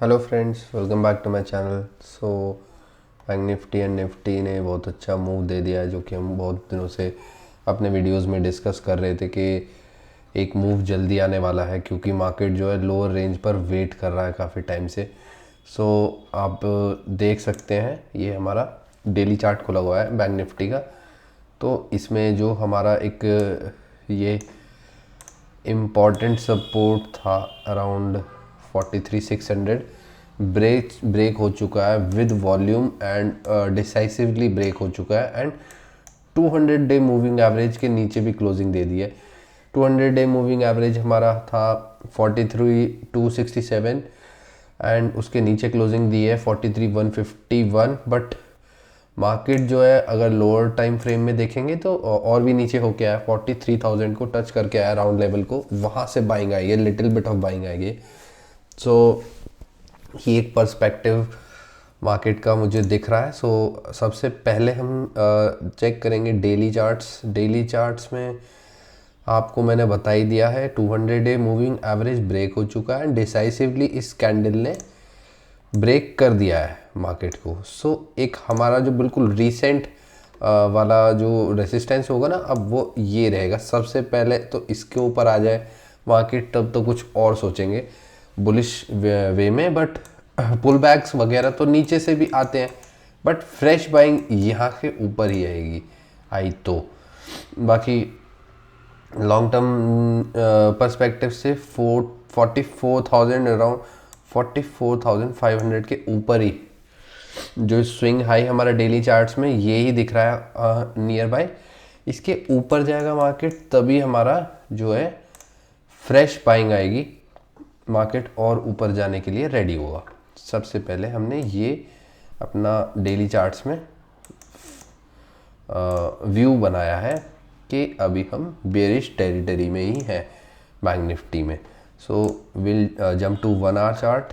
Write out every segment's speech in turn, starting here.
Hello friends, welcome back to my channel. Bank Nifty and Nifty ने बहुत अच्छा move दे दिया है, जो कि हम बहुत दिनों से अपने वीडियोस में डिस्कस कर रहे थे कि एक मूव जल्दी आने वाला है, क्योंकि मार्केट जो है लोअर रेंज पर वेट कर रहा है काफ़ी टाइम से। आप देख सकते हैं, ये हमारा डेली चार्ट खुला हुआ है बैंक निफ्टी का। तो इसमें जो हमारा एक ये इम्पॉर्टेंट सपोर्ट था अराउंड 43,600, ब्रेक हो चुका है with volume and decisively break हो चुका है, एंड 200 डे मूविंग एवरेज के नीचे भी क्लोजिंग दे दी है। 200 डे मूविंग एवरेज हमारा था 43,267 एंड उसके नीचे क्लोजिंग दी है 43,151। बट मार्केट जो है अगर लोअर टाइम फ्रेम में देखेंगे तो और भी नीचे होके आया, 43,000 को टच करके आया राउंड लेवल को, वहाँ से बाइंग आई है, little bit of buying I है। ये एक पर्सपेक्टिव मार्केट का मुझे दिख रहा है। सबसे पहले हम चेक करेंगे डेली चार्ट्स। डेली चार्ट्स में आपको मैंने बता ही दिया है, 200 डे मूविंग एवरेज ब्रेक हो चुका है, डिसाइसिवली इस कैंडल ने ब्रेक कर दिया है मार्केट को। एक हमारा जो बिल्कुल रिसेंट वाला जो रेसिस्टेंस होगा ना, अब वो ये रहेगा। सबसे पहले तो इसके ऊपर आ जाए मार्केट, तब तो कुछ और सोचेंगे बुलिश वे में। बट पुल बैक्स वगैरह तो नीचे से भी आते हैं, बट फ्रेश बाइंग यहाँ के ऊपर ही आएगी आई तो। बाकी लॉन्ग टर्म पर्सपेक्टिव से 44,000 अराउंड 44,500 के ऊपर ही जो स्विंग हाई हमारा डेली चार्ट्स में ये ही दिख रहा है नियर बाय। इसके ऊपर जाएगा मार्केट, तभी हमारा जो है फ्रेश बाइंग आएगी, मार्केट और ऊपर जाने के लिए रेडी होगा। सबसे पहले हमने ये अपना डेली चार्ट्स में व्यू बनाया है कि अभी हम बेरिश टेरिटरी में ही हैं बैंक निफ्टी में। Will jump to 1 hour chart,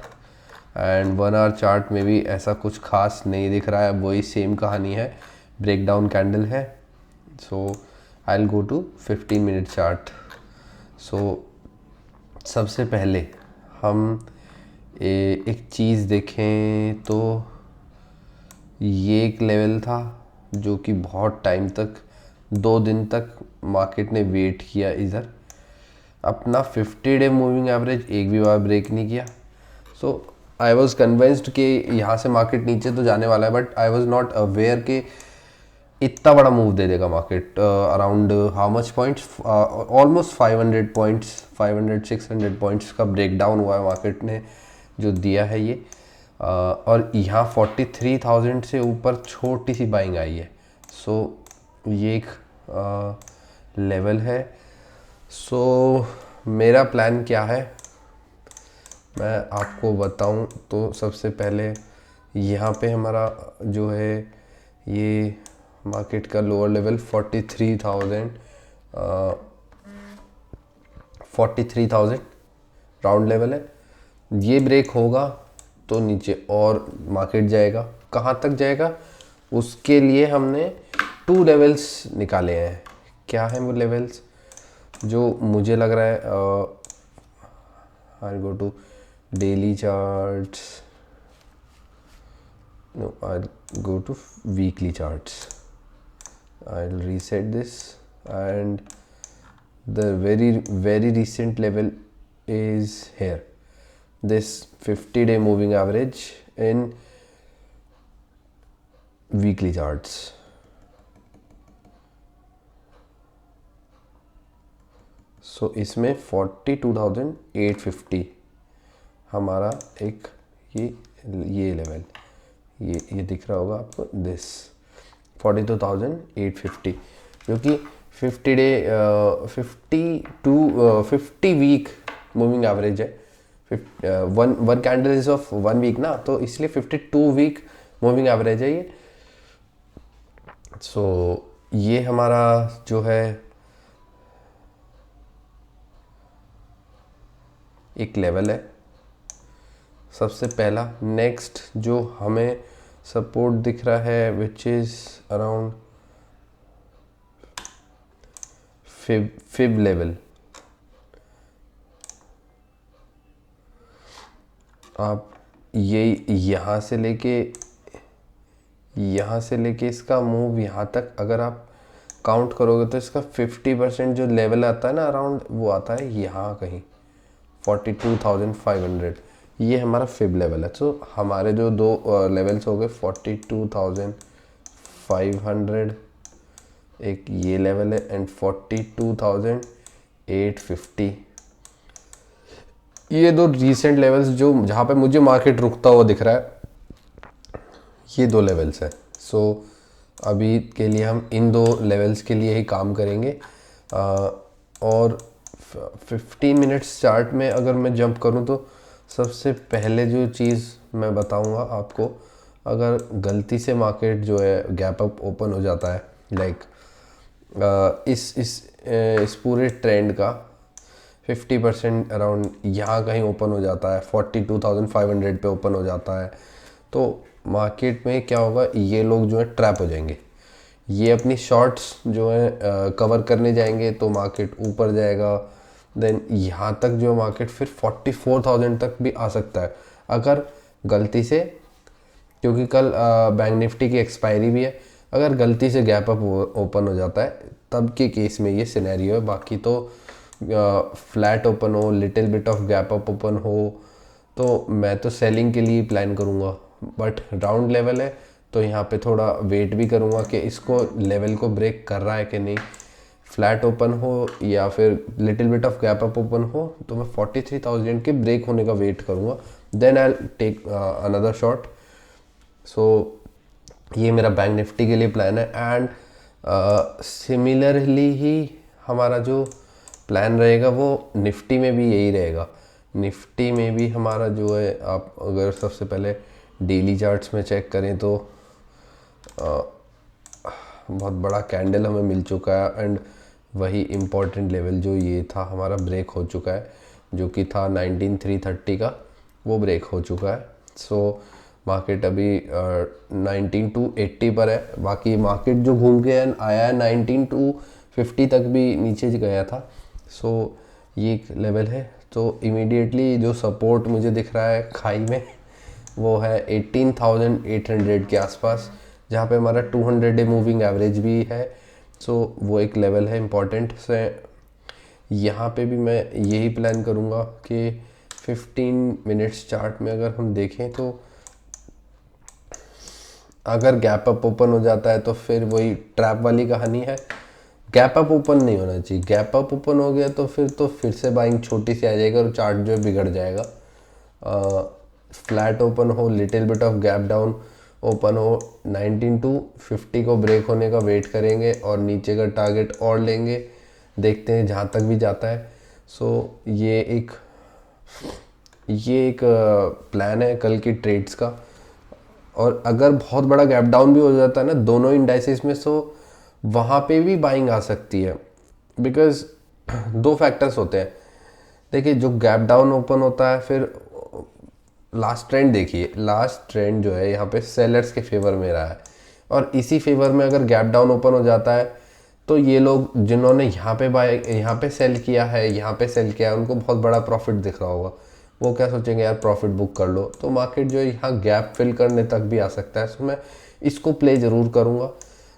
and 1 hour chart में भी ऐसा कुछ खास नहीं दिख रहा है, वही सेम कहानी है, ब्रेकडाउन कैंडल है। I will go to 15 minute chart. सबसे पहले हम एक चीज़ देखें तो ये एक लेवल था जो कि बहुत टाइम तक, 2 दिन तक मार्केट ने वेट किया इधर, अपना 50 डे मूविंग एवरेज एक भी बार ब्रेक नहीं किया। आई वॉज कन्विंस्ड कि यहाँ से मार्केट नीचे तो जाने वाला है, but I was not aware कि इतना बड़ा मूव दे देगा market. Around how much points, almost 500 points, 500-600 points का ब्रेकडाउन हुआ है मार्केट ने जो दिया है ये। और यहाँ 43,000 से ऊपर छोटी सी बाइंग आई है। ये एक लेवल है। मेरा प्लान क्या है मैं आपको बताऊं तो, सबसे पहले यहाँ पे हमारा जो है ये मार्केट का लोअर लेवल 43,000 राउंड लेवल है। ये ब्रेक होगा तो नीचे और मार्केट जाएगा। कहाँ तक जाएगा उसके लिए हमने 2 लेवल्स निकाले हैं। क्या है वो लेवल्स जो मुझे लग रहा है, I go to daily charts, no, I'll go to weekly charts. I'll reset this, and the very recent level is here, this 50 day moving average in weekly charts. इसमें 42,850 हमारा एक ये लेवल, ये दिख रहा होगा आपको, दिस 42,850, जो कि 50 डे 50 वीक मूविंग एवरेज है। One candle is of 1 week ना, तो इसलिए 52 वीक मूविंग एवरेज है ये। ये हमारा जो है एक लेवल है सबसे पहला। नेक्स्ट जो हमें सपोर्ट दिख रहा है which is around fib level. आप ये यहाँ से लेके इसका मूव यहाँ तक अगर आप काउंट करोगे तो इसका 50% जो लेवल आता है ना अराउंड, वो आता है यहाँ कहीं 42,500। ये हमारा फिब लेवल है। तो हमारे जो दो लेवल्स हो गए 42,500, एक ये लेवल है, एंड 42,850। ये दो रीसेंट लेवल्स जो जहाँ पे मुझे मार्केट रुकता हुआ दिख रहा है, ये दो लेवल्स हैं। सो अभी के लिए हम इन दो लेवल्स के लिए ही काम करेंगे। और 15 मिनट्स चार्ट में अगर मैं जंप करूं तो सबसे पहले जो चीज़ मैं बताऊंगा आपको, अगर गलती से मार्केट जो है गैप अप ओपन हो जाता है, लाइक इस पूरे ट्रेंड का 50% अराउंड यहाँ कहीं ओपन हो जाता है, 42,500 पे ओपन हो जाता है, तो मार्केट में क्या होगा, ये लोग जो है ट्रैप हो जाएंगे। ये अपनी शॉर्ट्स जो है कवर करने जाएंगे तो मार्केट ऊपर जाएगा। देन यहाँ तक जो मार्केट फिर 44,000 तक भी आ सकता है अगर गलती से, क्योंकि कल बैंक निफ्टी की एक्सपायरी भी है, अगर गलती से गैप अप ओपन हो जाता है तब के केस में ये सिनेरियो है। बाकी तो फ्लैट ओपन हो, little bit of gap up open हो, तो मैं तो सेलिंग के लिए प्लान करूँगा। बट राउंड लेवल है तो यहाँ पे थोड़ा वेट भी करूँगा कि इसको लेवल को ब्रेक कर रहा है कि नहीं। फ्लैट ओपन हो या फिर little bit of gap up open हो तो मैं 43,000 के ब्रेक होने का वेट करूँगा, then I take another shot. So ये मेरा बैंक निफ्टी के लिए प्लान है। एंड सिमिलरली ही हमारा जो प्लान रहेगा वो निफ्टी में भी यही रहेगा। निफ्टी में भी हमारा जो है, आप अगर सबसे पहले डेली चार्ट्स में चेक करें तो बहुत बड़ा कैंडल हमें मिल चुका है, एंड वही इम्पोर्टेंट लेवल जो ये था हमारा ब्रेक हो चुका है, जो कि था 19,330 का, वो ब्रेक हो चुका है। सो मार्केट अभी 19,280 पर है। बाकी मार्केट जो घूम के आया है 19,250 तक भी नीचे गया था। सो ये एक लेवल है। तो इमीडिएटली जो सपोर्ट मुझे दिख रहा है खाई में वो है 18,800 के आसपास, जहाँ पे हमारा 200 डे मूविंग एवरेज भी है। सो वो एक लेवल है इम्पॉर्टेंट से। यहाँ पे भी मैं यही प्लान करूँगा कि 15 मिनट्स चार्ट में अगर हम देखें तो अगर गैप अप ओपन हो जाता है तो फिर वही ट्रैप वाली कहानी है। गैप अप ओपन नहीं होना चाहिए। गैप अप ओपन हो गया तो फिर से बाइंग छोटी सी आ जाएगा और चार्ट जो है बिगड़ जाएगा। फ्लैट ओपन हो, little bit of gap down open हो, 19,250 को ब्रेक होने का वेट करेंगे और नीचे का टारगेट और लेंगे, देखते हैं जहाँ तक भी जाता है। सो ये एक प्लान है कल की ट्रेड्स का। और अगर बहुत बड़ा गैप डाउन भी हो जाता है ना दोनों इंडाइसेस में, सो वहाँ पे भी बाइंग आ सकती है। बिकॉज दो फैक्टर्स होते हैं। देखिए, जो गैप डाउन ओपन होता है, फिर लास्ट ट्रेंड देखिए, लास्ट ट्रेंड जो है यहाँ पे सेलर्स के फेवर में रहा है, और इसी फेवर में अगर गैप डाउन ओपन हो जाता है तो ये लोग जिन्होंने यहाँ पे सेल किया है, उनको बहुत बड़ा प्रॉफिट दिख रहा होगा। वो क्या सोचेंगे, यार प्रॉफिट बुक कर लो। तो मार्केट जो है यहाँ गैप फिल करने तक भी आ सकता है। सो मैं इसको प्ले ज़रूर करूँगा।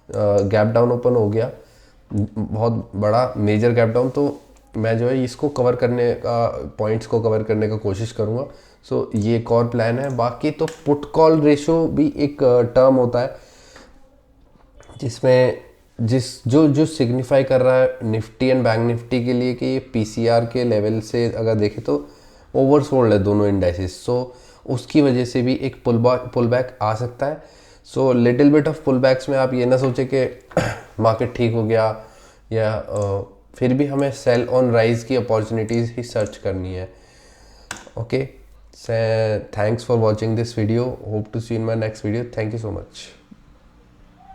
गैप डाउन ओपन हो गया, बहुत बड़ा मेजर गैप डाउन, तो मैं जो है इसको कवर करने का, पॉइंट्स को कवर करने का कोशिश करूँगा। सो ये एक और प्लान है। बाकी तो पुट कॉल रेशो भी एक टर्म होता है जिसमें जो सिग्निफाई कर रहा है निफ्टी एंड बैंक निफ्टी के लिए कि ये पीसीआर के लेवल से अगर देखें तो ओवरसोल्ड है दोनों इंडाइसेस। सो उसकी वजह से भी एक पुल बैक आ सकता है। So little bit of pull backs में आप ये ना सोचे कि मार्केट ठीक हो गया, या फिर भी हमें सेल ऑन राइज की अपॉर्चुनिटीज़ ही सर्च करनी है। Okay, thanks for watching this video, hope to see in my next video. Thank you so much.